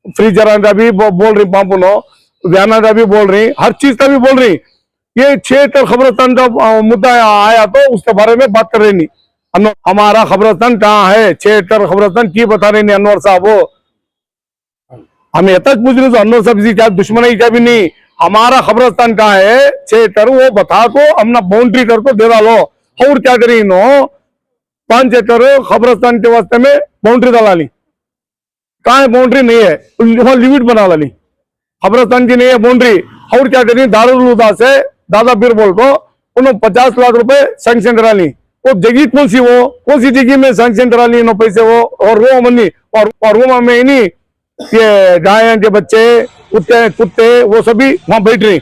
Freezer का भी बोल रही, पंप नो व्याना का भी बोल रही, हर चीज का भी बोल रही। ये 6 एकड़ खबरस्तान का मुद्दा आया तो उसके बारे में बात कर रही नहीं। हमारा खबरस्तान कहाँ है? 6 एकड़ खबरस्तान की बता रहे नहीं अनवर साहब। वो हमें तक पूछ रहे तो अनवर साहब जी क्या दुश्मनी क्या भी नहीं, हमारा खबरस्तान कहाँ है? 6 एकड़ वो बता तो हमने बाउंड्री कर तो दे डालो। और क्या करी नो 5 एकड़ खबरस्तान के वास्ते में बाउंड्री डाला ली, कहाँ है? बाउंड्री नहीं है, वहां लिमिट बना ली, खबरस्तान की नहीं है बाउंड्री। और क्या करी दारुल हुदा से दादा पीर बोल को उन्होंने 50 लाख रुपए सैंक्शन करा ली। वो जगह कौन सी जगह में सैंक्शन करा ली नो पैसे वो, और वो मनी और वो में नहीं ये गाय के बच्चे कुत्ते वो सभी वहां बैठ रही।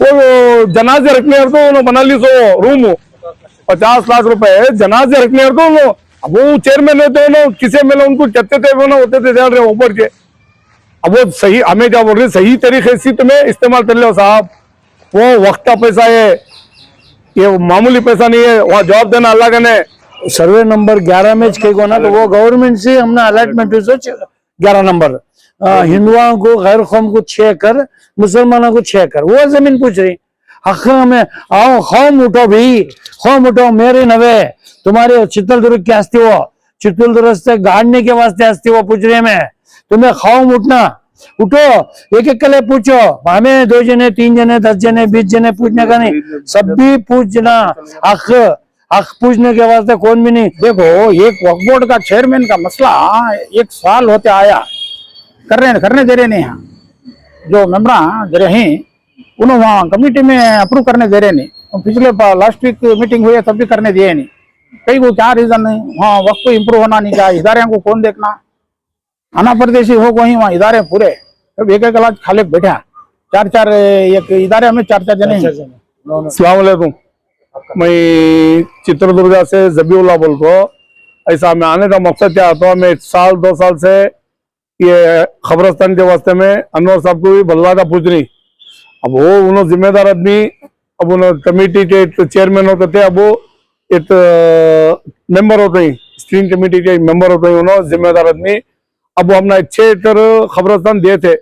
वो जनाजे रखने तो उन्होंने बना ली सो रूम 50 लाख रुपए जनाजे रखने तो अब वो चेयरमैन होते ना किसे मिले उनको कहते थे वो ना होते थे जान रहे ऊपर के। अब वो सही हमें क्या बोल रहे सही तरीके से तुम्हें इस्तेमाल कर लो साहब, वो वक्त का पैसा है, ये मामूली पैसा नहीं है, वहाँ जवाब देना अल्लाह का ने। सर्वे नंबर 11 में कहेगा ना तो वो गवर्नमेंट से हमने अलॉटमेंट 11 नंबर हिंदुओं को गैर कौम को 6 एकड़, मुसलमानों को 6 एकड़ वो जमीन पूछ रही। हक में आओ कौम उठो भी, कौम उठो मेरे नवे तुम्हारे चित्तौड़गढ़ की हस्ती हो, चित्तौड़गढ़ से गाड़ने के वास्ते हस्ती हो पूछ रहे में तुम्हें कौम उठना उठो, एक एक कले पूछो, हमें 2 जने 3 जने 10 जने 20 जने पूछने का नहीं, सब भी पूछना हक पूछने के वास्ते कौन भी नहीं। देखो एक वक्फ बोर्ड का चेयरमैन का मसला 1 साल होते आया करने दे रहे नहीं हैं, जो मेंबर दे रहे हैं उन्होंने वहाँ कमेटी में अप्रूव करने दे रहे नहीं। पिछले लास्ट वीक मीटिंग हुई है तब भी करने दिए नहीं, कई को क्या रीजन नहीं। हाँ वक्त को इम्प्रूव होना नहीं चाहिए, इदारे को कौन देखना, आना परदेशी हो वही वहाँ इदारे पूरे अब एक लाख खाली बैठा 4 एक इदारे में 4 जने। अस्सलाम वालेकुम, मैं चित्रदुर्गा से जबीउल्लाह बोल को। ऐसा मैं आने का मकसद क्या आता है, मैं 1 साल 2 साल से ये खबरस्तान के वास्ते में अनवर साहब को भी बल्ला का पूछ रही। अब वो उन्होंने जिम्मेदार आदमी, अब उन्होंने कमेटी के चेयरमैन होते थे, अब वो एक मेंबर होते हैं स्क्रीन कमेटी के मेंबर होते हैं, उन्होंने जिम्मेदार आदमी। अब वो अपना 6 एकड़ खबरस्तान दिए थे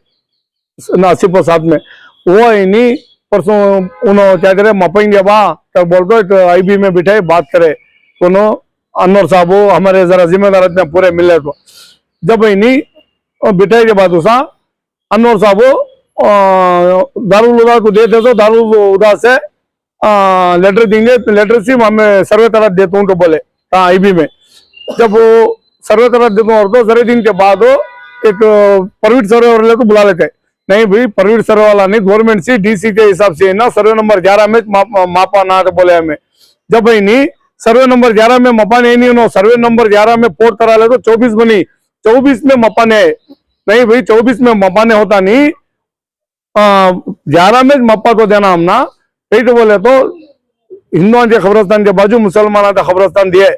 नासिब साथ में, वो है नहीं परसों उन्होंने क्या करे मपेंगे बा तब बोल दो तो IB में बिठाए बात करे तो अनवर साहब वो हमारे जरा जिम्मेदार आदमी पूरे मिले तो जब है नहीं बिठाई के बाद उसा अनवर साहब वो दारुल हुदा को देते तो दारुल हुदा से लेटर देंगे, लेटर सिर्फ हमें सर्वे तरह देता हूँ तो बोले हाँ IB में। जब वो सर्वे तरह देता हूँ और तो जरे दिन के बाद एक परमिट सर्वे वाले को बुला लेते, नहीं भाई परमिट सर्वे वाला नहीं, गवर्नमेंट से DC के हिसाब से ना सर्वे नंबर 11 में मापा ना तो बोले हमें। जब भाई नहीं सर्वे नंबर 11 में मपा नहीं उन्होंने सर्वे नंबर 11 में पोर्ट करा ले तो 24 बनी, 24 में मपाने नहीं भाई 24 में मपाने होता नहीं, 11 में मप्पा तो देना हमना यही तो बोले। तो हिंदुओं के खबरस्तान के बाजू मुसलमानों का खबरस्तान दिए,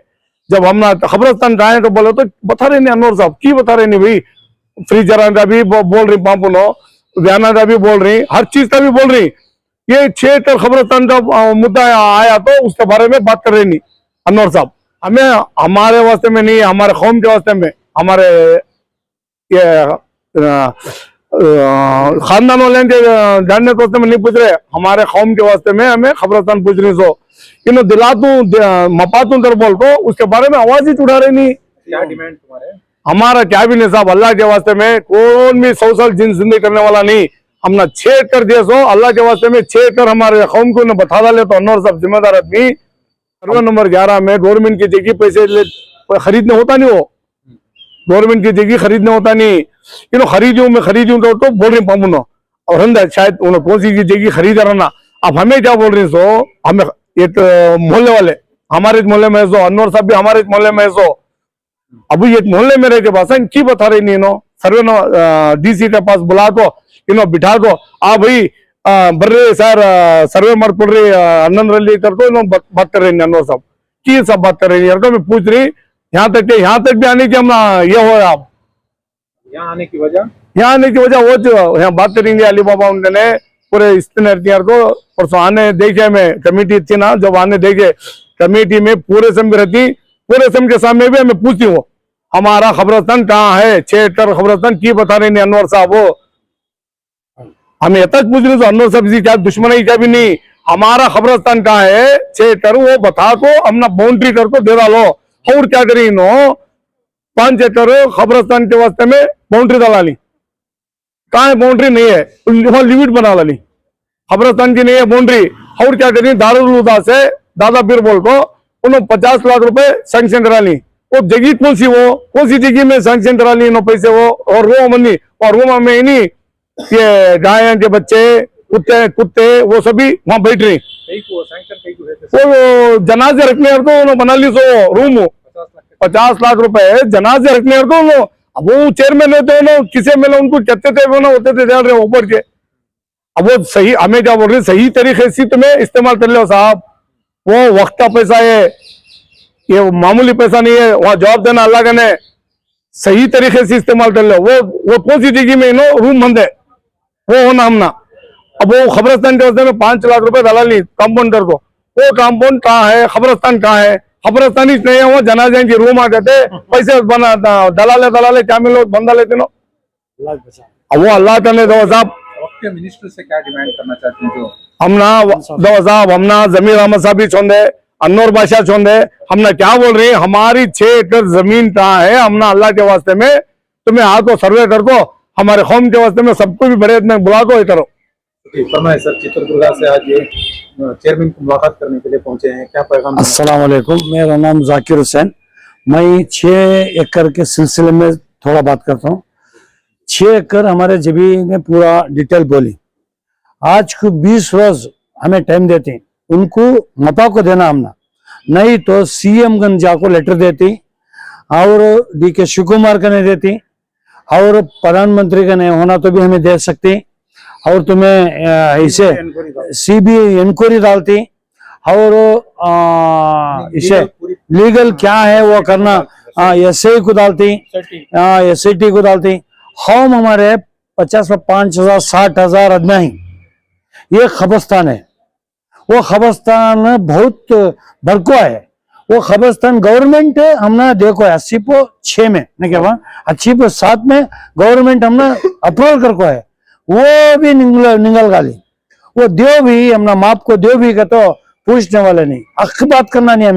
जब हमने खबरस्तान जाए तो बोले तो बता रहे नहीं अनवर साहब की बता रहे नहीं भाई, फ्रीजर का भी बोल रही, पंप नो व्याना का भी बोल रही, हर चीज का भी बोल रही। ये 6 एकड़ खबरस्तान का मुद्दा आया तो उसके बारे में बात कर रहे नहीं अनवर साहब। हमें हमारे वास्ते में नहीं, हमारे कौम के वास्ते में, हमारे ये खानदान वाले के जानने के वास्ते में नहीं पूछ रहे, हमारे कौम के वास्ते में हमें खबरस्तान पूछ रही। सो इन दिला तू मपा तू कर बोल तो उसके बारे में आवाज ही उठा रहे नहीं। क्या डिमांड तुम्हारे? हमारा क्या भी नहीं साहब, अल्लाह के वास्ते में कौन भी 100 साल जिंदगी करने वाला नहीं, हमने 6 एकड़ दिए सो अल्लाह के वास्ते में 6 एकड़ हमारे कौम को बता डाले तो अनवर साहब जिम्मेदार आदमी। सर्वे नंबर 11 में गवर्नमेंट की जगह पैसे खरीदने होता नहीं, वो गवर्नमेंट की जगह खरीदने होता नहीं, मैं खरीदूं तो बोल रही पाऊंगा और हम शायद उन्होंने कौन सी जगह खरीदा रहना। अब हमें क्या बोल रही सो, हमें एक मोहल्ले वाले हमारे मोहल्ले में सो, अनवर साहब भी हमारे मोहल्ले में सो, अभी एक मोहल्ले में रह के पास की बता रही नहीं, सर्वे DC के पास बुला दो बिठा दो, भाई बर्रे सर सर्वे मार पड़ रही अन्नन रैली कर दो, बात कर रही अनवर साहब की सब बात कर रही है। तो मैं पूछ रही यहाँ तक भी आने की हम ये हो, आप यहाँ आने की वजह वो जो यहाँ बात करेंगे अली बाबा उनने पूरे इस्तेमाल को परसों आने देखे में कमेटी थी ना, जब आने देखे कमेटी में पूरे सम रहती, पूरे सम के सामने भी हमें पूछती हूँ हमारा खबरस्तान कहाँ है? 6 एकड़ खबरस्तान की बता रहे नहीं अनवर साहब? वो हमें ये तक पूछ रहे तो अनवर साहब जी क्या दुश्मनी क्या भी नहीं, हमारा खबरस्तान कहाँ है? 6 एकड़ वो बता को हमने बाउंड्री कर को दे डालो। और क्या करी इनो 5 एकड़ खबरस्तान के वास्ते में बाउंड्री डाला ली, कहाँ है? बाउंड्री नहीं है, वहां लिमिट बना ली, खबरस्तान की नहीं है बाउंड्री। और क्या करी दारुल हुदा से दादा पीर बोल को उन्होंने 50 लाख रुपए सैंक्शन करा ली। वो जगह कौन सी जगह में सैंक्शन करा ली इन्होंने पैसे? वो और रूम मनी और रूम में नहीं ये गाय के बच्चे कुत्ते वो सभी वहां बैठ रही। वो जनाजे रखने तो उन्होंने बना ली सो रूम 50 लाख रुपए जनाजे रखने तो उन्होंने। अब वो चेयरमैन होते उन्होंने किसे मिले उनको कहते थे वो ना होते थे जान रहे ऊपर के। अब वो सही हमें क्या बोल रहे सही तरीके से तुम्हें इस्तेमाल कर लो साहब। वो वक्त का पैसा है, ये मामूली पैसा नहीं है, वहां जवाब देना अल्लाह का ने, सही तरीके से इस्तेमाल कर लो। वो कौन सी जगह में इनो रूम बंद है वो होना हमना। अब वो खबरस्तान के में 5 लाख रुपए दला ली कंपाउंडर को। वो कंपाउंड कहाँ है? खबरस्तान कहाँ है? खबरस्तान ही नहीं है, वो जनाजे की रूम आ जाते पैसे बना दलाले क्या मिलो बंदा लेते नो। अब वो अल्लाह करने दो साहब। मिनिस्टर से क्या डिमांड करना चाहते हैं? जो हमना दो साहब हमना जमीर अहमद साहब भी छोंदे अन्नौर बादशाह छोंदे हमने क्या बोल रही है हमारी 6 एकड़ जमीन कहाँ है? हमना अल्लाह के वास्ते में तुम्हें आ को सर्वे कर दो, हमारे कौम के वास्ते में सबको भी बड़े में बुला को करो। फरमाए सर, चित्रदुर्गा से आज ये चेयरमैन को मुलाकात करने के लिए पहुंचे हैं, क्या पैगाम? अस्सलाम वालेकुम, मेरा नाम जाकिर हुसैन। मैं 6 एकड़ के सिलसिले में थोड़ा बात करता हूँ। 6 एकड़ हमारे जबी ने पूरा डिटेल बोली। आज को 20 रोज हमें टाइम देते, उनको मता को देना हमने, नहीं तो सीएम गंज जाको लेटर देती और DK शिव कुमार का नहीं देती और प्रधानमंत्री का नहीं होना तो भी हमें दे सकती और तुम्हें इसे CBI इंक्वायरी डालती और इसे लीगल क्या है वो करना SI को डालती, SIT को डालती। हम हमारे 50,000 60,000 आदमी ही ये खबरस्तान है। वो खबरस्तान बहुत बड़को है। वो खबरस्तान गवर्नमेंट हमने देखो 80/6 में नहीं क्या 80/7 में गवर्नमेंट हमने अप्रूवल करको है। वो भी निगल गाली वो देव भी हमने माप को देव भी का तो पूछने वाले नहीं। अख बात करना नहीं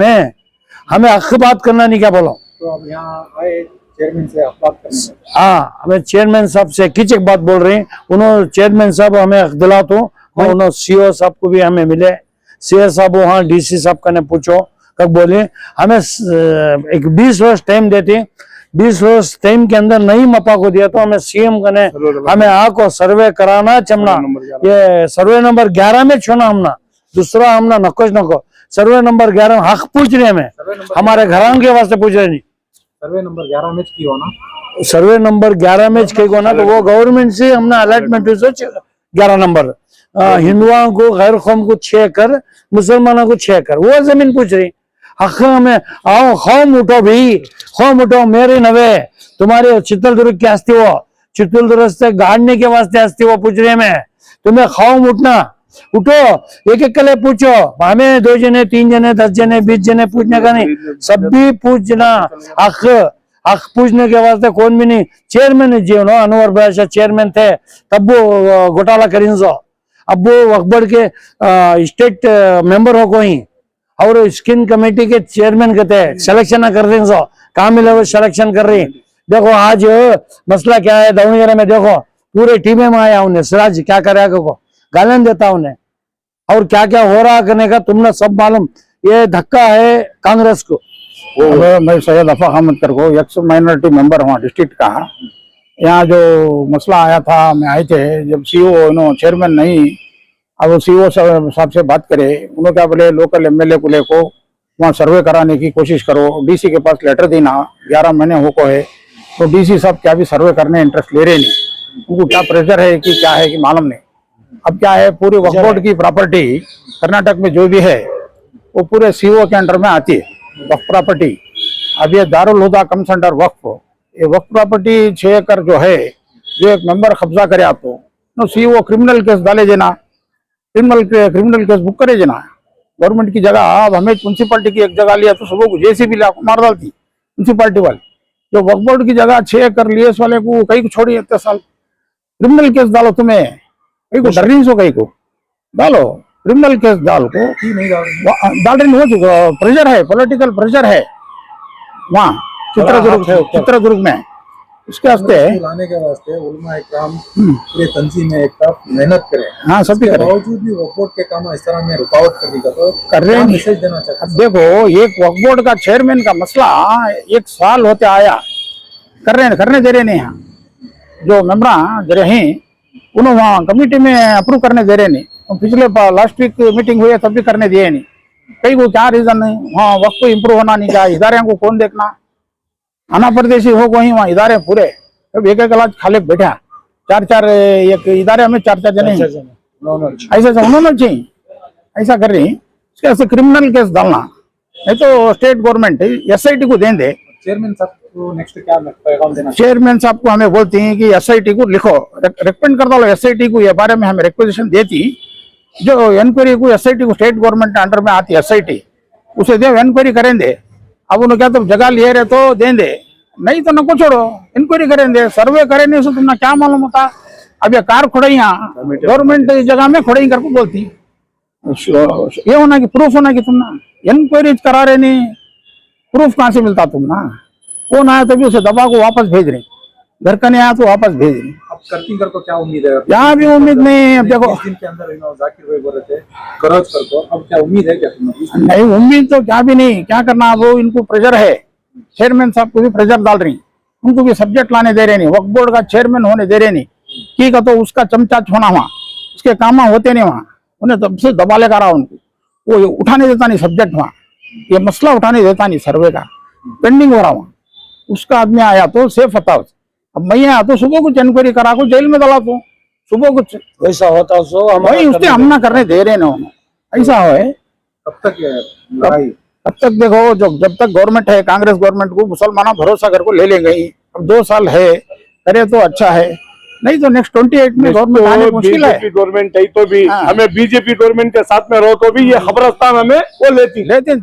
हमें अख बात करना नहीं, क्या बोलो? तो अब यहाँ आए चेयरमैन से आप बात करने? हाँ, हमें चेयरमैन साहब से किच एक बात बोल रहे हैं। उन्होंने चेयरमैन साहब हमें अख दिला तो उन्होंने CO साहब को भी हमें मिले। CO साहब वहाँ DC साहब का ने पूछो कब बोले हमें एक 20 रोज टाइम देते। 20 रोज टाइम के अंदर नहीं मपा को दिया तो हमें CM का ने हमें आको सर्वे कराना चमना। ये सर्वे नंबर 11 में छोना हमना, दूसरा हमना नकोश नको सर्वे नंबर 11 हक पूछ रहे हमें, हमारे घरान के वास्ते पूछ रहे नहीं। सर्वे नंबर 11 में की हो ना, सर्वे नंबर 11 में कहीं को ना तो वो गवर्नमेंट से हमने अलॉटमेंट 11 नंबर हिंदुओं को गैर कौम को 6 एकड़ मुसलमानों को 6 एकड़ वो जमीन पूछ रही। हक में आओ खौम उठो भी, खौम उठो मेरे नवे तुम्हारे चित्रदुर्ग की हस्ती वो चित्रदुर्ग से गाड़ने के वास्ते हस्ती वो पूछ रहे में तुम्हें खौम उठना उठो एक एक कले पूछो। हमें 2 जने 3 जने 10 जने 20 जने पूछने का नहीं, सब भी पूछना। हक पूछने के वास्ते कौन भी नहीं। चेयरमैन जी अनवर बादशाह चेयरमैन थे तब वो घोटाला करीन सो। अब वो अकबर के स्टेट मेंबर हो कोई और स्किन कमेटी के चेयरमैन कहते हैं सिलेक्शन कर रही सो कहाँ मिले वो सिलेक्शन कर रही। देखो आज मसला क्या है दावणगेरे में, देखो पूरे टीम में आया उन्हें सिराज क्या करेगा को गालन देता उन्हें और क्या क्या हो रहा करने का तुमने सब मालूम। ये धक्का है कांग्रेस को। मैं सैयद अफाक अहमद कर को एक्स माइनॉरिटी मेंबर हुआ डिस्ट्रिक्ट का। यहाँ जो मसला आया था मैं आए थे जब CO चेयरमैन नहीं, अब वो CO साहब से बात करे, उन्होंने क्या बोले लोकल MLA को लेको वहाँ सर्वे कराने की कोशिश करो। DC के पास लेटर देना 11 महीने हो को है तो DC साहब क्या भी सर्वे करने इंटरेस्ट ले रहे नहीं। उनको क्या प्रेशर है कि क्या है कि मालूम नहीं। अब क्या है पूरी वक्फ बोर्ड की प्रॉपर्टी कर्नाटक में जो भी है वो पूरे CO के अंडर में आती है वक्फ प्रॉपर्टी। अब ये दारुल हुदा कम सेंटर वक्फ, ये वक्फ प्रॉपर्टी 6 एकड़ जो है जो एक मेंबर कब्जा करे आप तो CO क्रिमिनल केस डाले देना, क्रिमिनल केस बुक करे देना। गवर्नमेंट की जगह अब हमें म्यूनसिपालिटी की एक जगह लिया तो सुबह को JCB मार डालती म्यूनसिपालिटी वाले। जो वक्फ बोर्ड की जगह 6 एकड़ लिए इस वाले को कहीं को छोड़ी इतने साल क्रिमिनल केस डालो तुम्हें, कहीं को डर नहीं सो, कहीं को डालो क्रिमिनल केस डाल को की नहीं डाल डाल रही हो चुका, प्रेशर है, पॉलिटिकल प्रेशर है वहाँ चित्रदुर्ग में। उसके वास्ते लाने के वास्ते उलमा इकराम पूरे तंजीम में एक साथ मेहनत करें, हाँ सभी इसके करें, बावजूद भी वक्फ बोर्ड के काम इस तरह में रुकावट करने का तो कर रहे क्या हैं। मैसेज देना चाहते अब देखो एक वक्फ बोर्ड का चेयरमैन का मसला 1 साल होते आया, करने दे रहे नहीं यहाँ, जो मेंबर दे रहे हैं उन्होंने वहाँ कमेटी में अप्रूव करने दे रहे नहीं, पिछले लास्ट वीक मीटिंग हुई है तब भी करने दिए नहीं, कहीं को क्या रीजन नहीं, वहाँ वक्त को इम्प्रूव होना नहीं, क्या इदारे को कौन देखना, आना परदेशी हो कोई वहाँ इदारे पूरे, अब एक क्लास खाली बैठा 4 एक इदारे में 4 जने ऐसा उन्होंने चाहिए, ऐसा कर रही इसके क्रिमिनल केस डालना, नहीं तो स्टेट गवर्नमेंट SIT को दे चेयरमैन साहब को नेक्स्ट क्या पैगाम देना चेयरमैन साहब को हमें बोलती हैं कि SIT को लिखो, रिकमेंड कर दो SIT को, ये बारे में हमें रिक्वेजिशन देती, जो इंक्वायरी को SIT को स्टेट गवर्नमेंट अंडर में आती है SIT, उसे दे इंक्वायरी करेंगे। अब उन्होंने क्या तो जगह लिए रहे तो देंगे, नहीं तो नको छोड़ो, इंक्वायरी करेंगे, सर्वे करेंगे, उससे तुमने क्या मालूम होता। अब ये कार खुड़ैया गवर्नमेंट जगह में खुड़ई करके बोलती, ये होना कि प्रूफ होना कि तुम ना इंक्वायरी करा रहे नहीं, प्रूफ कहाँ से मिलता तुम ना, कौन आया तभी उसे दबा को वापस भेज रहे, घर का नहीं आया तो वापस भेज रही। अब करतीगर को क्या उम्मीद है? यहाँ भी उम्मीद नहीं, अब देखो 20 दिन के अंदर जाकिर भाई बोल रहे थे करोज कर दो, अब क्या उम्मीद है क्या तुम्हें? नहीं उम्मीद तो क्या भी नहीं, क्या करना, वो इनको प्रेशर है, चेयरमैन साहब को भी प्रेशर डाल रही, उनको भी सब्जेक्ट लाने दे रहे नहीं, वक्फ बोर्ड का चेयरमैन होने दे रहे नहीं, ठीक है तो उसका चमचा होना वहाँ, उसके काम होते नहीं वहाँ, उन्हें तब से दबा लेकर रहा उनको, वो उठाने देता नहीं सब्जेक्ट वहाँ, ये मसला उठाने देता नहीं, सर्वे का पेंडिंग हो रहा वहाँ, उसका आदमी आया तो सेफ हटाओ, अब मैं आया तो सुबह कुछ इंक्वायरी करा को जेल में डाला तो सुबह कुछ वैसा होता सो वही उसने हम ना करने दे रहे ना, ऐसा है। कब तक ये लड़ाई? अब तक देखो जब तक गवर्नमेंट है, कांग्रेस गवर्नमेंट को मुसलमाना भरोसा कर को ले लेंगे ही, अब 2 साल है, करे तो अच्छा है, नहीं तो नेक्स्ट 28 में गवर्नमेंट आने मुश्किल है। बीजेपी गवर्नमेंट है तो भी हाँ। हमें बीजेपी गवर्नमेंट के साथ में रहो तो भी ये खबरस्तान हमें वो लेती लेते